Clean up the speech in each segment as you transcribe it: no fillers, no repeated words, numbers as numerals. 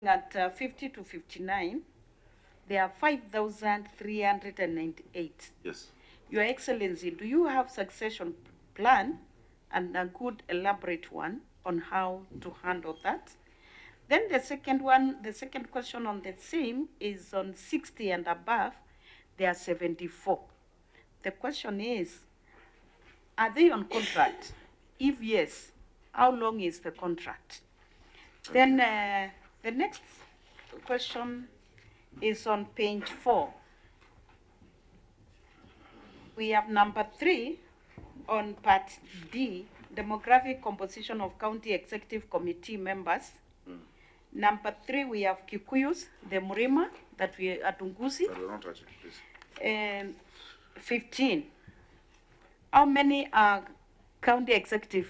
at 50 to 59, there are 5,398. Yes. Your Excellency, do you have succession plan and a good elaborate one on how to handle that? Then the second question on the same is on 60 and above, there are 74. The question is, are they on contract? If yes, how long is the contract? Then the next question is on page 4. We have number 3 on part D, demographic composition of county executive committee members. Number 3, we have Kikuyus, the Murima, that we are Tungusi. Sorry, don't touch it, please. 15. How many are county executive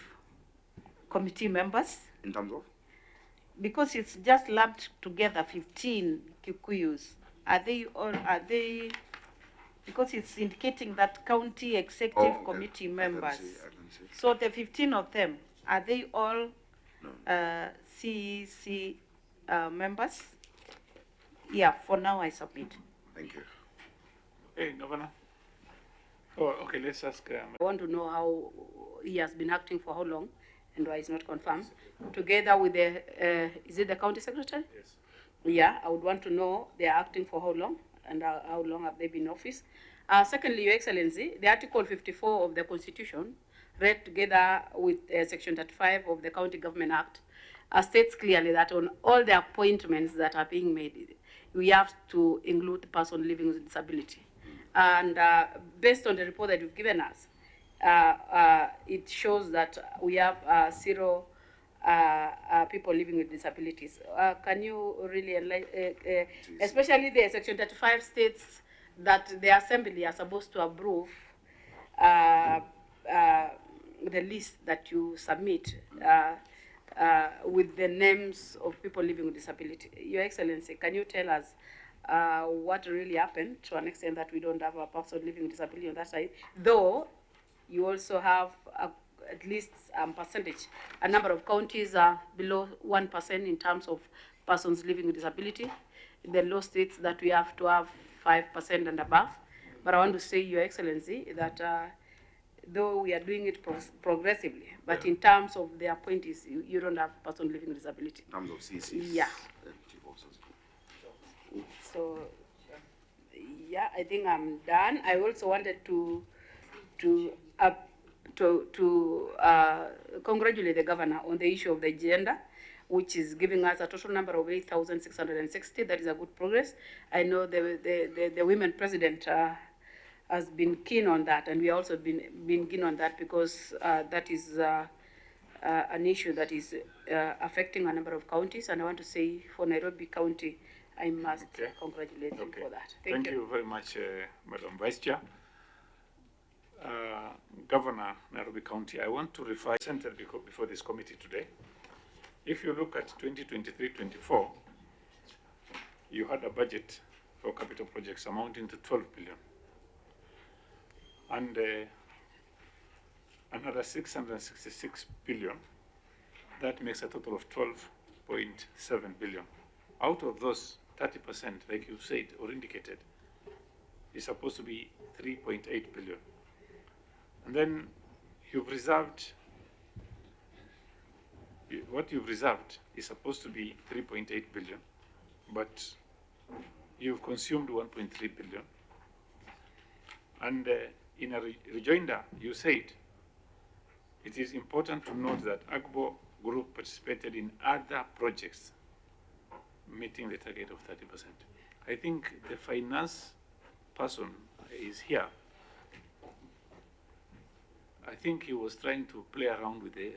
committee members? In terms of? Because it's just lumped together, 15 Kikuyus. Are they, because it's indicating that county executive committee members. I can see. So the 15 of them, are they all No. CEC members? Yeah, for now I submit. Thank you. Hey, Governor. Oh, okay, let's ask. I want to know how he has been acting for how long and why it's not confirmed. Together with the, is it the county secretary? Yes. Yeah, I would want to know they are acting for how long and how long have they been in office. Secondly, Your Excellency, the Article 54 of the Constitution, read together with Section 35 of the County Government Act, states clearly that on all the appointments that are being made, we have to include the person living with disability. And based on the report that you've given us, it shows that we have 0 people living with disabilities. Can you really enlighten, especially the Section 35 states that the Assembly are supposed to approve the list that you submit with the names of people living with disability. Your Excellency, can you tell us what really happened to an extent that we don't have a person living with disability on that side, though you also have at least percentage. A number of counties are below 1% in terms of persons living with disability. The law states that we have to have 5% and above. But I want to say, Your Excellency, that though we are doing it progressively, but in terms of the appointees, you don't have person living with disability. In terms of CCs. Yeah. So, yeah, I think I'm done. I also wanted to congratulate the governor on the issue of the gender, which is giving us a total number of 8,660. That is a good progress. I know the women president has been keen on that, and we also been keen on that because that is an issue that is affecting a number of counties. And I want to say for Nairobi County, I must congratulate him for that. Thank you very much, Madam Vice Chair. Governor, Nairobi County, I want to refer center before this committee today. If you look at 2023-24, you had a budget for capital projects amounting to 12 billion. And another 666 billion, that makes a total of 12.7 billion. Out of those, 30%, like you said or indicated, is supposed to be 3.8 billion. And then you've reserved, what you've reserved is supposed to be 3.8 billion, but you've consumed 1.3 billion. And in a rejoinder, you said, it is important to note that Agbo Group participated in other projects meeting the target of 30%. I think the finance person is here. I think he was trying to play around with the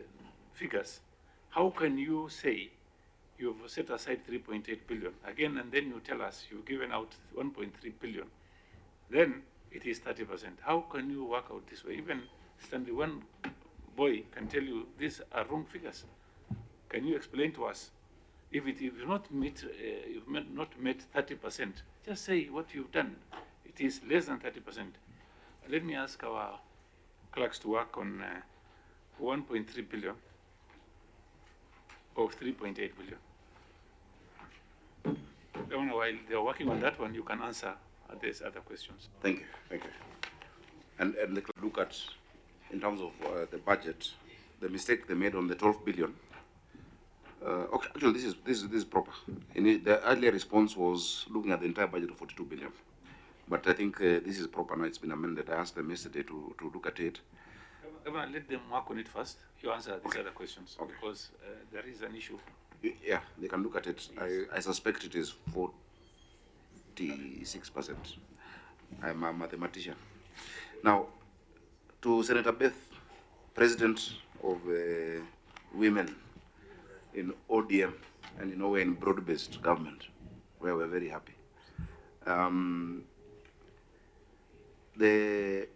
figures. How can you say you've set aside 3.8 billion again, and then you tell us you've given out 1.3 billion? Then it is 30%. How can you work out this way? Even Stanley, one boy can tell you these are wrong figures. Can you explain to us? If it is not met, you've not met 30%, just say what you've done. It is less than 30%. Let me ask our clerks to work on 1.3 billion of 3.8 billion. while they're working on that one, you can answer these other questions. Thank you, thank you. And look at, in terms of the budget, the mistake they made on the 12 billion. Okay, actually, this is proper. The earlier response was looking at the entire budget of 42 billion. But I think this is proper now. It's been amended. I asked them yesterday to look at it. Governor, let them work on it first. You answer these other questions, Okay. because there is an issue. Yeah, they can look at it. I suspect it is 46%. I'm a mathematician. Now, to Senator Beth, President of Women in ODM, and you know we're in broad-based government, where we're very happy. The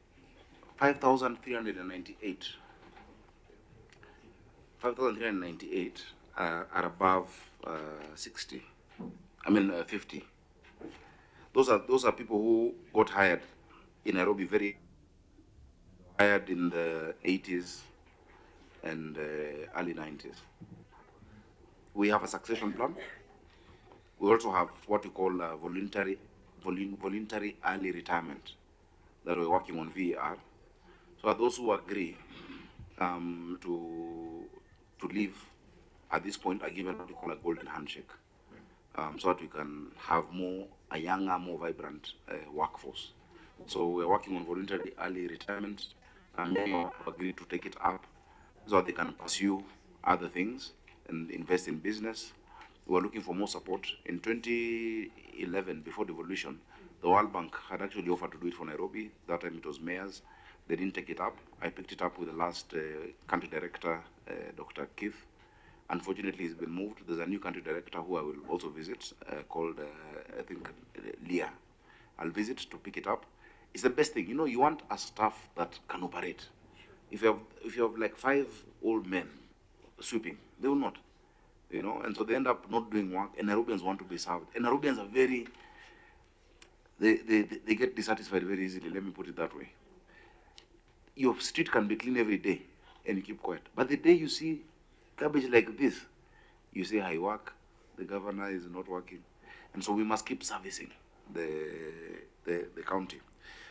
5,398 are above 60. I mean 50. Those are people who got hired in Nairobi, very hired in the 80s and early 90s. We have a succession plan. We also have what we call voluntary early retirement that we're working on VER. So those who agree to leave at this point are given what we call a golden handshake, so that we can have a younger, more vibrant workforce. So we're working on voluntary early retirement, and many have agreed to take it up so that they can pursue other things and invest in business. We're looking for more support. In 2011, before devolution, the World Bank had actually offered to do it for Nairobi. That time it was mayors. They didn't take it up. I picked it up with the last country director, Dr. Keith. Unfortunately, he's been moved. There's a new country director who I will also visit, called, I think, Leah. I'll visit to pick it up. It's the best thing. You know, you want a staff that can operate. If you have like 5 old men sweeping, they will not. You know, and so they end up not doing work, and Nairobians want to be served. And Nairobians are very, they get dissatisfied very easily, let me put it that way. Your street can be clean every day, and you keep quiet. But the day you see garbage like this, you say, I work, the governor is not working. And so we must keep servicing the county.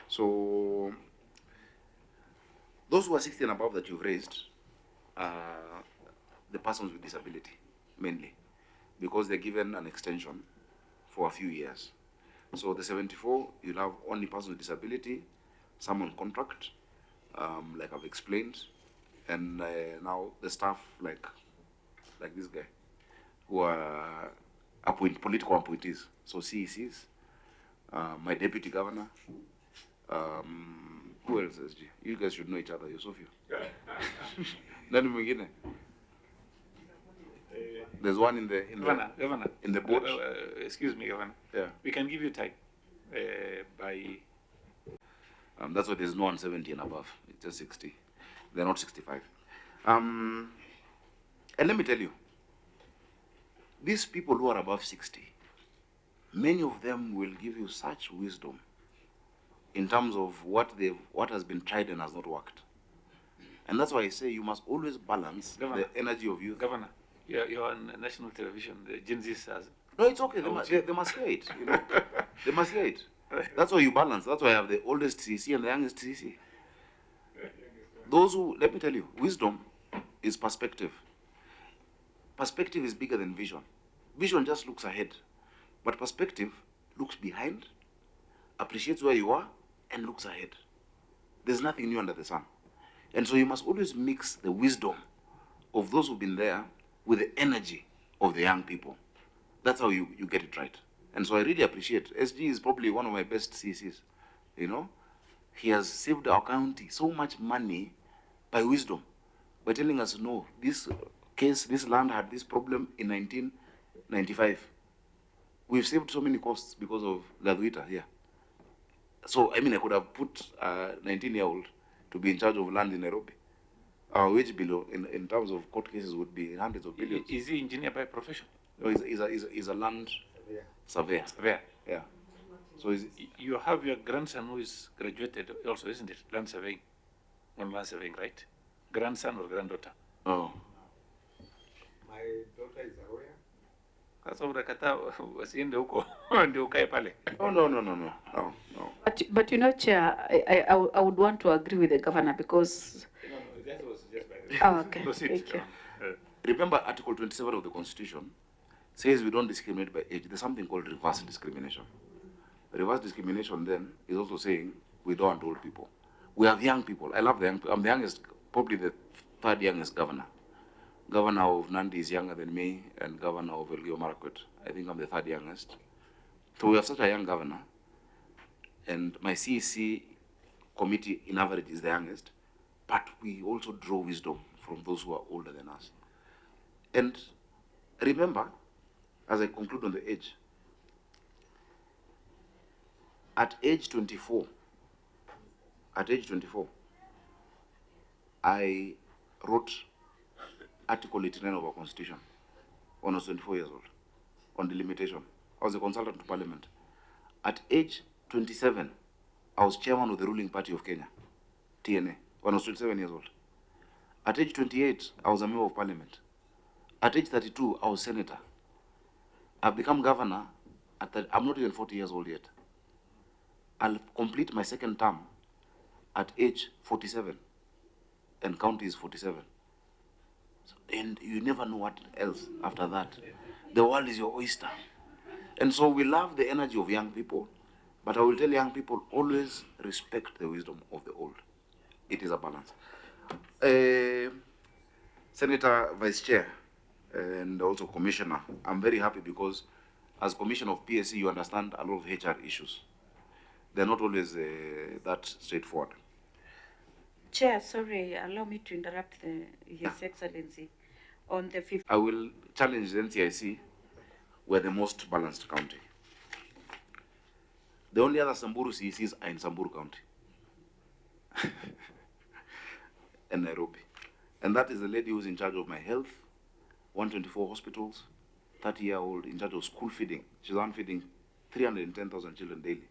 So those who are 60 and above that you've raised are the persons with disability, mainly, because they're given an extension for a few years. So the 74, you'll have only persons with disability, some on contract, like I've explained, and now the staff like this guy, who are political appointees, so CECs, my deputy governor, who else, SG? You guys should know each other, Yusufio. Nani mwingine? There's one in the Governor, in the board. Excuse me, Governor. Yeah. We can give you time by. That's why there's no one 70 and above. It's just 60. They're not 65. And let me tell you, these people who are above 60, many of them will give you such wisdom in terms of what has been tried and has not worked. And that's why I say you must always balance Governor, the energy of youth. Governor, you're on national television. The Gen Z says. No, it's okay. They must hear it. You know, they must hear it. That's why you balance. That's why I have the oldest CC and the youngest CC. Those who, let me tell you, wisdom is perspective. Perspective is bigger than vision. Vision just looks ahead, but perspective looks behind, appreciates where you are, and looks ahead. There's nothing new under the sun. And so you must always mix the wisdom of those who've been there with the energy of the young people. That's how you get it right. And so I really appreciate, SG is probably one of my best CCs, you know. He has saved our county so much money by wisdom, by telling us, no, this land had this problem in 1995. We've saved so many costs because of Gaduita here. So, I mean, I could have put a 19-year-old to be in charge of land in Nairobi. Our wage bill in terms of court cases would be hundreds of billions. Is he engineer by profession? No, he's a land surveyor. Surveyor. Yeah. So you have your grandson who is graduated also, isn't it? Land surveying. On land surveying, right? Grandson or granddaughter? Oh. My daughter is a lawyer. Sasa unakataa wasiende huko ndio ukae pale. No. But you know, Chair, I would want to agree with the governor because. No, that was just by the Oh, okay. Proceed. Thank you. Remember, Article 27 of the Constitution says we don't discriminate by age. There's something called reverse discrimination. Reverse discrimination then is also saying we don't want old people. We have young people. I love the young people. I'm the youngest, probably the third youngest governor. Governor of Nandi is younger than me, and governor of Elgeyo Marakwet. I think I'm the third youngest. So we have such a young governor, and my CEC committee in average is the youngest, but we also draw wisdom from those who are older than us. And remember, as I conclude on the age, at age 24, I wrote Article 89 of our Constitution when I was 24 years old on delimitation. I was a consultant to Parliament. At age 27, I was chairman of the ruling party of Kenya, TNA, when I was 27 years old. At age 28, I was a member of Parliament. At age 32, I was senator. I've become governor. I'm not even 40 years old yet. I'll complete my second term at age 47, and county is 47. So, and you never know what else after that. The world is your oyster. And so we love the energy of young people, but I will tell young people, always respect the wisdom of the old. It is a balance. Senator, Vice Chair, and also Commissioner, I'm very happy because as Commissioner of PSC, you understand a lot of HR issues. They're not always that straightforward. Chair, sorry, allow me to interrupt His Excellency. On the 15th. I will challenge the NCIC. We're the most balanced county. The only other Samburu CECs are in Samburu County and Nairobi. And that is the lady who's in charge of my health, 124 hospitals, 30-year-old in charge of school feeding. She's on feeding 310,000 children daily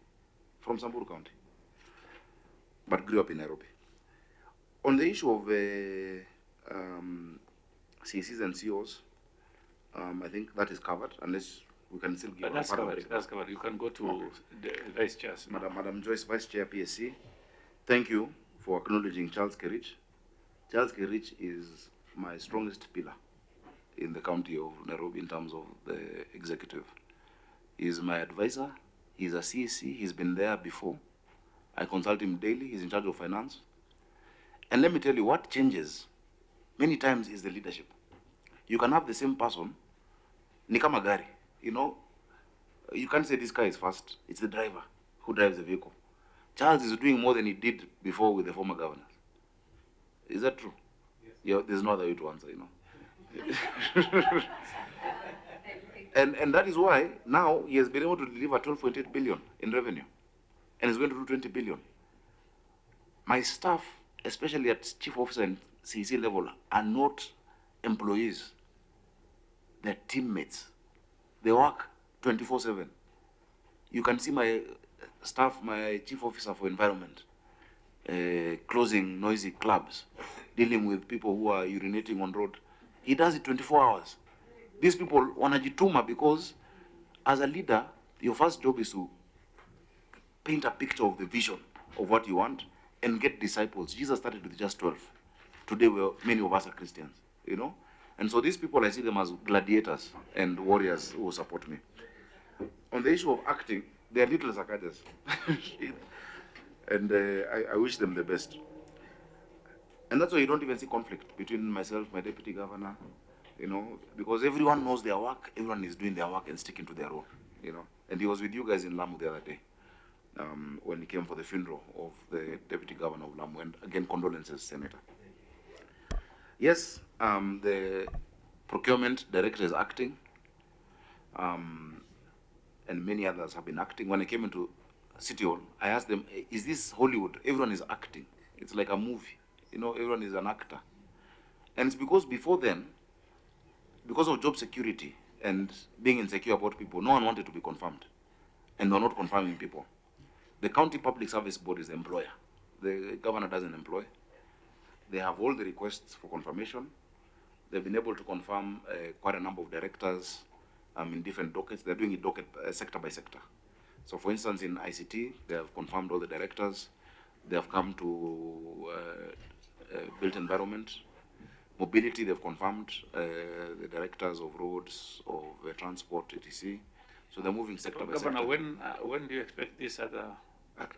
from Samburu County, but grew up in Nairobi. On the issue of CECs and COs, I think that is covered, unless we can still give. That's covered. That's covered. You can go to the Vice Chair. Madam Joyce, Vice Chair PSC, thank you for acknowledging Charles Kerich. Charles Kerich is my strongest pillar in the county of Nairobi in terms of the executive. He's my advisor. He's a CEC. He's been there before. I consult him daily. He's in charge of finance. And let me tell you, what changes many times is the leadership. You can have the same person, ni kama gari, you know, you can't say this car is fast. It's the driver who drives the vehicle. Charles is doing more than he did before with the former governors. Is that true? Yes. Yeah, there's no other way to answer, you know. And that is why now he has been able to deliver 12.8 billion in revenue, and he's going to do 20 billion. My staff, especially at chief officer and CEC level, are not employees. They're teammates. They work 24/7. You can see my staff, my chief officer for environment, closing noisy clubs, dealing with people who are urinating on road. He does it 24 hours. These people wanajituma because as a leader, your first job is to paint a picture of the vision of what you want and get disciples. Jesus started with just 12. Today, many of us are Christians, you know? And so these people, I see them as gladiators and warriors who will support me. On the issue of acting, they are little Sakajas. And I wish them the best. And that's why you don't even see conflict between myself, my deputy governor, you know, because everyone knows their work, everyone is doing their work and sticking to their role, you know. And he was with you guys in Lamu the other day when he came for the funeral of the deputy governor of Lamu. And again, condolences, Senator. Yes, the procurement director is acting, and many others have been acting. When I came into City Hall, I asked them, is this Hollywood? Everyone is acting. It's like a movie. You know, everyone is an actor. And it's because before then, because of job security and being insecure about people, no one wanted to be confirmed. And they're not confirming people. The county public service board is the employer. The governor doesn't employ. They have all the requests for confirmation. They've been able to confirm quite a number of directors in different dockets. They're doing it docket sector by sector. So for instance, in ICT, they have confirmed all the directors. They have come to built environment. Mobility, they've confirmed the directors of roads, of transport, etc. So they're moving sector by sector. Governor, when do you expect these other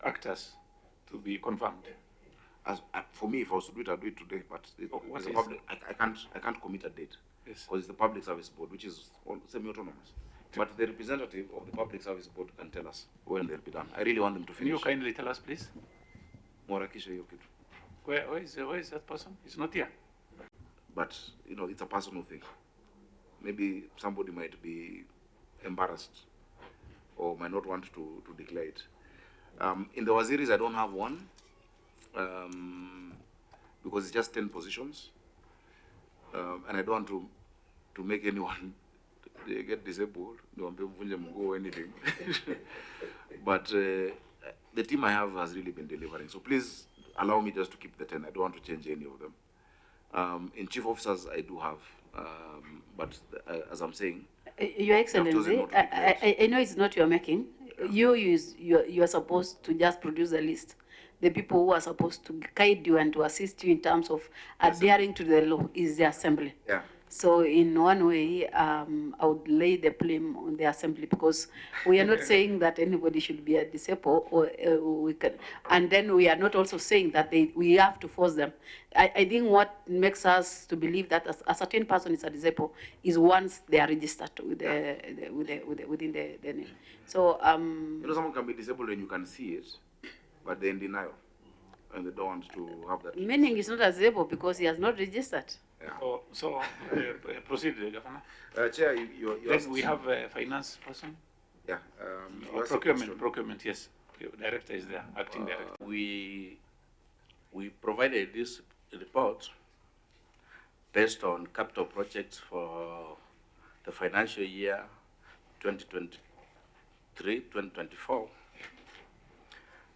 actors to be confirmed? As, for me, if I was to do it, I'd do it today. But I can't commit a date. Yes. Because it's the Public Service Board, which is semi-autonomous. But the representative of the Public Service Board can tell us when they'll be done. I really want them to finish. Can you kindly tell us, please? Morakisha hiyo kitu. Where is that person? He's not here. But, you know, it's a personal thing. Maybe somebody might be embarrassed or might not want to declare it. In the Waziris, I don't have one because it's just 10 positions. And I don't want to make anyone get disabled, or anything. But the team I have has really been delivering. So please allow me just to keep the 10. I don't want to change any of them. In chief officers, I do have, but as I'm saying, Your Excellency, I know it's not your making. You are supposed to just produce a list. The people who are supposed to guide you and to assist you in terms of adhering to the law is the assembly. Yeah. So in one way, I would lay the blame on the assembly, because we are not saying that anybody should be a disabled, or we can, and then we are not also saying that we have to force them. I think what makes us to believe that a certain person is a disabled is once they are registered with within the name. So you know, someone can be disabled and you can see it, but they're in denial and they don't want to have that. Meaning he's not disabled because he has not registered. Yeah. So proceed, Governor. Chair, Then we have a finance person. Yeah. Procurement. Yes, the director is there, acting director. We provided this report based on capital projects for the financial year 2023-2024.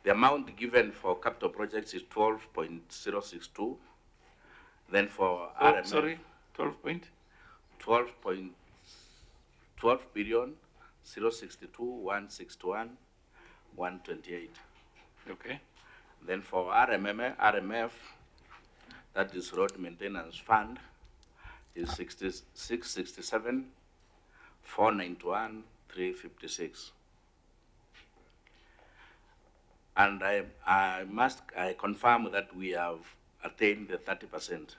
The amount given for capital projects is 12.062. Then for RMF, sorry, 12 billion 062 161 128. Okay. Then for RMF, that is Road Maintenance Fund, is 6667 491 356. And I confirm that we have attained the 30%.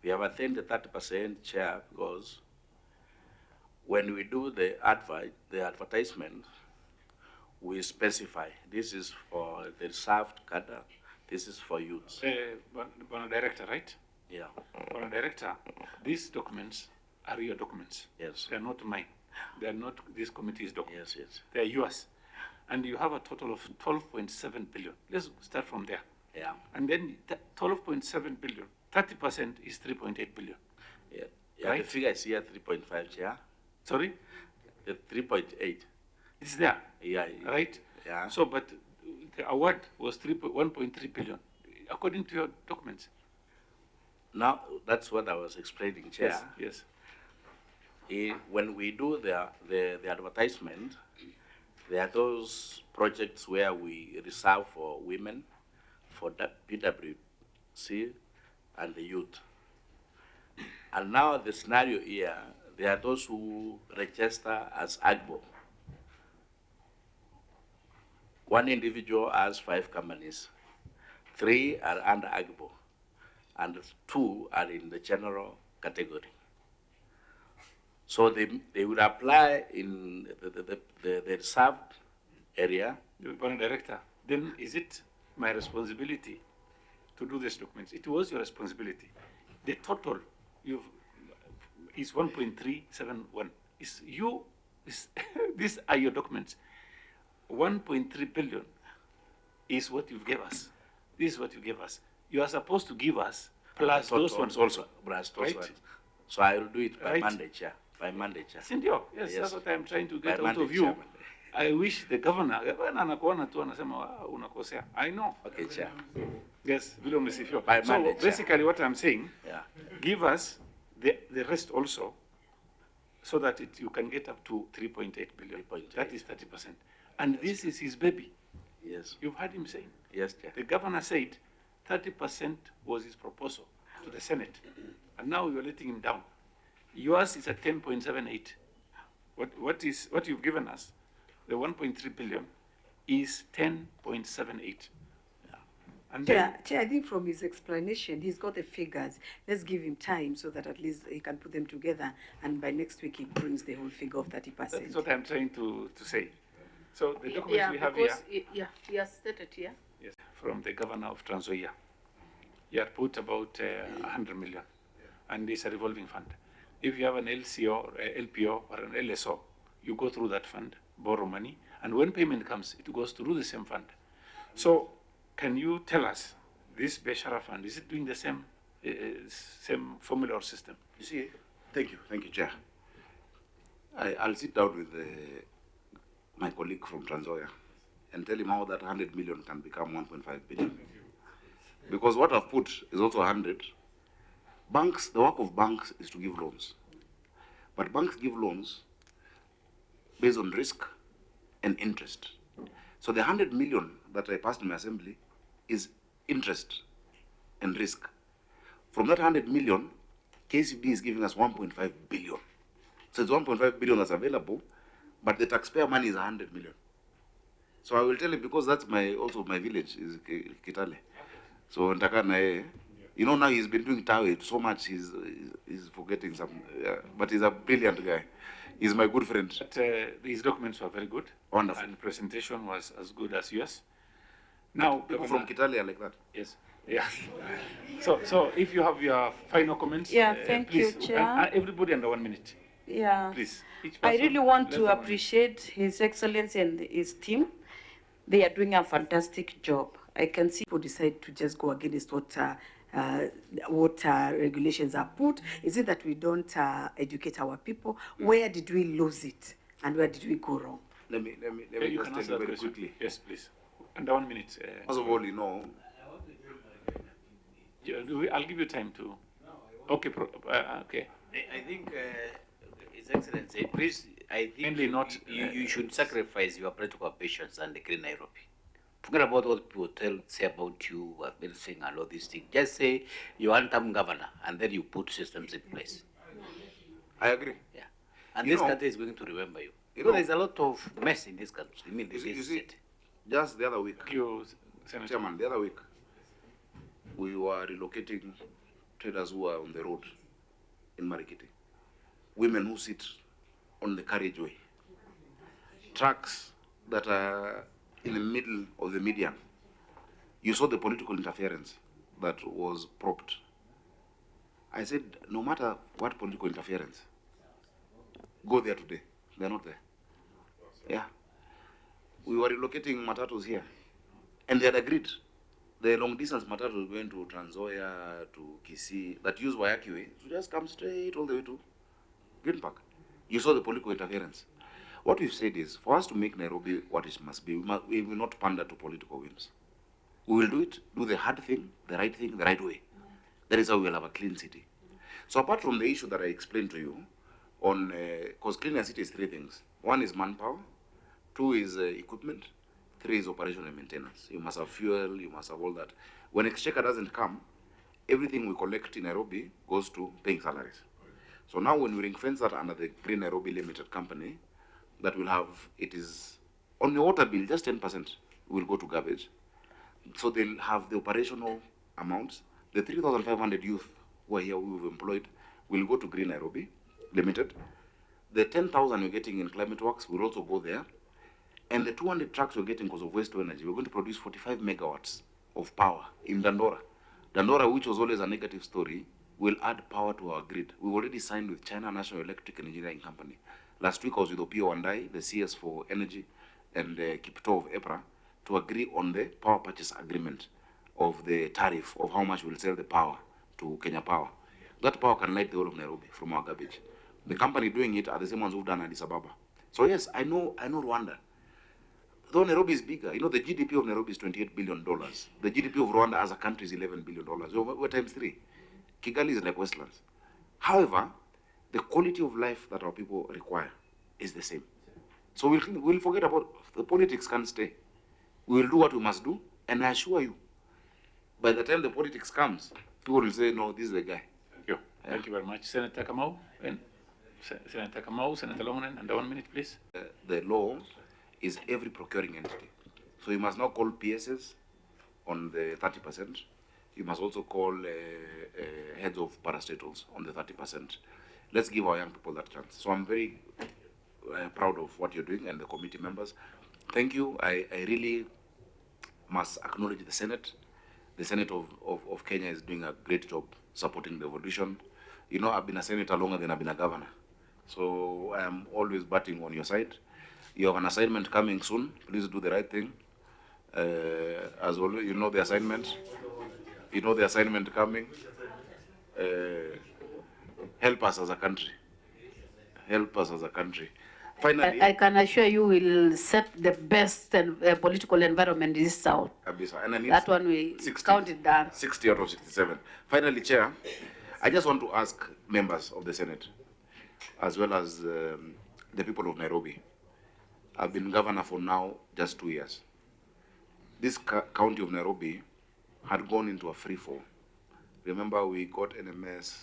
We have attained the 30%, Chair, because when we do the advertisement, we specify this is for the reserved cadre, this is for youths. Bono Director, right? Yeah. Bono Director, these documents are your documents. Yes. They are not mine. They are not this committee's documents. Yes. They are yours. And you have a total of 12.7 billion. Let's start from there. Yeah. And then 12.7 billion, 30% is 3.8 billion. Yeah. Right? The figure is here 3.5, Chair. Sorry? The 3.8. It's there. Yeah. Right? Yeah. So, but the award was 1.3 billion, according to your documents. Now, that's what I was explaining, Chair. Yes. When we do the advertisement, there are those projects where we reserve for women, for PWC, and the youth. And now the scenario here, there are those who register as AGBO. One individual has 5 companies. 3 are under AGBO, and 2 are in the general category. So they would apply in the reserved area. Bono Director, then is it my responsibility to do these documents? It was your responsibility. The total is 1.371. These are your documents. 1.3 billion is what you gave us. This is what you gave us. You are supposed to give us plus those ones also. Plus those right? ones. So I will do it by Right. Monday, Chair. By Monday, Chair. Sindio? Yes, Yes. that's what I'm trying to By get out Monday, of you. Chair, Monday. I wish the governor anakuona tu anasema unakosea. I know. Okay, Chair. Yes, vile umesifiwa. By So Monday, Chair. basically what I'm saying, Yeah. give us the rest also so that you can get up to 3.8 billion. 3.8. That is 30%. And this is his baby. Yes. You've heard him saying. Yes, Chair. The governor said 30% was his proposal to the Senate. And now you're letting him down. Yours is at 10.78. What you've given us, the 1.3 billion, is 10.78. And then, Chair, I think from his explanation, he's got the figures. Let's give him time so that at least he can put them together, and by next week he brings the whole figure of 30%. that's what I'm trying to say. So the documents Yeah, we have here, because he has stated here. yes, from the governor of Trans Nzoia, he had put about 100 million, and it's a revolving fund. If you have an LCO, or a LPO, or an LSO, you go through that fund, borrow money, and when payment comes, it goes through the same fund. So, can you tell us, this Beshara fund, is it doing the same formula or system? You see, thank you, Chair. I'll sit down with my colleague from Trans Nzoia and tell him how that 100 million can become 1.5 billion. Because what I've put is also 100. Banks, the work of banks is to give loans. But banks give loans based on risk and interest. So the 100 million that I passed in my assembly is interest and risk. From that 100 million, KCB is giving us 1.5 billion. So it's 1.5 billion that's available, but the taxpayer money is 100 million. So I will tell you, because that's also my village is Kitale. So you know, now he's been doing Tawe so much, he's forgetting some, but he's a brilliant guy. He's my good friend. But, these documents were very good. Wonderful. And the presentation was as good as yours. Now, People from Kitale are like that. yes, yeah. So if you have your final comments, Yeah, thank you, please, Chair. everybody under 1 minute, Yeah. please. Each I person, really want less to than 1 minute. appreciate His Excellency and his team. They are doing a fantastic job. I can see people decide to just go against what regulations are put. Is it that we don't educate our people? Where did we lose it, and where did we go wrong? Let me You just can tell answer you that very question. quickly. Yes, please. Under 1 minute. First of all, you know, I'll give you time to. Okay, okay. I think, His Excellency, please, I think Mainly not, you should sacrifice your political ambitions and declare Nairobi. Forget about what people say about you, saying and all these things. Just say you want term governor, and then you put systems in place. I agree. Yeah, and You this know- country is going to remember you. You Because know- there's a lot of mess in this country. I mean, You see, this state. just the other week, Thank you, Senator. Chairman, the other week, we were relocating traders who are on the road in Marikiti. Women who sit on the carriageway. Trucks that are in the middle of the median. You saw the political interference that was propped. I said, no matter what political interference, go there today. They're not there. Yeah. We were relocating matatus here, and they had agreed. The long distance matatus going to Trans Nzoia, to Kisii, that use Wayaki way, to just come straight all the way to Green Park. You saw the political interference. What we've said is, for us to make Nairobi what it must be, we will not pander to political whims. We will do it, do the hard thing, the right way. That is how we'll have a clean city. So apart from the issue that I explained to you, on, because clean a city is three things. One is manpower, two is equipment, three is operation and maintenance. You must have fuel, you must have all that. When exchequer doesn't come, everything we collect in Nairobi goes to paying salaries. So now when we ring fence that under the Green Nairobi Limited Company, that will have, it is, on your water bill, just 10% will go to garbage. So they'll have the operational amounts. The 3,500 youth who are here, who we've employed, will go to Green Nairobi Limited. The 10,000 you're getting in climate works will also go there. And the 200 trucks we're getting because of waste to energy, we're going to produce 45 megawatts of power in Dandora. Dandora, which was always a negative story, will add power to our grid. We've already signed with China National Electric and Engineering Company. Last week I was with Opio Wandai, the CS for Energy, and Kipto of EPRA, to agree on the power purchase agreement of the tariff of how much we'll sell the power to Kenya Power. That power can light the whole of Nairobi from our garbage. The company doing it are the same ones who've done Addis Ababa. So yes, I know Rwanda. Though Nairobi is bigger, you know, the GDP of Nairobi is $28 billion. The GDP of Rwanda as a country is $11 billion. We're times three. Kigali is like Westlands. However, the quality of life that our people require is the same. So we'll forget about the politics. Can't stay. We will do what we must do, and I assure you, by the time the politics comes, people will say, no, this is the guy. Thank you. Thank you very much. Senator Kamau, and Senator Kamau, Senator Longonen, and 1 minute, please. The law is every procuring entity. So you must not call PSs on the 30%. You must also call heads of parastatals on the 30%. Let's give our young people that chance. So I'm very proud of what you're doing and the committee members. Thank you. I really must acknowledge the Senate. The Senate of Kenya is doing a great job supporting the evolution. You know, I've been a senator longer than I've been a governor. So I'm always batting on your side. You have an assignment coming soon. Please do the right thing. As always, you know the assignment. You know the assignment coming. Help us as a country. Help us as a country. Finally, I can assure you will set the best political environment in this South. And I need That one we 60, counted down. 60 out of 67. Finally, Chair, I just want to ask members of the Senate, as well as the people of Nairobi. I've been governor for now just 2 years. This county of Nairobi had gone into a free fall. Remember, we got NMS,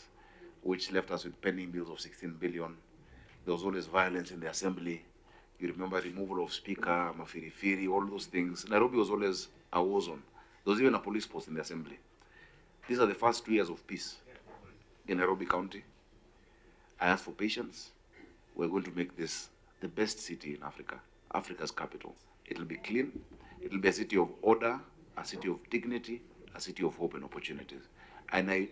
which left us with pending bills of 16 billion. There was always violence in the assembly. You remember removal of speaker, mafirifiri, all those things. Nairobi was always a war zone. There was even a police post in the assembly. These are the first 2 years of peace in Nairobi County. I ask for patience. We're going to make this the best city in Africa, Africa's capital. It'll be clean. It'll be a city of order, a city of dignity, a city of hope and opportunities. And I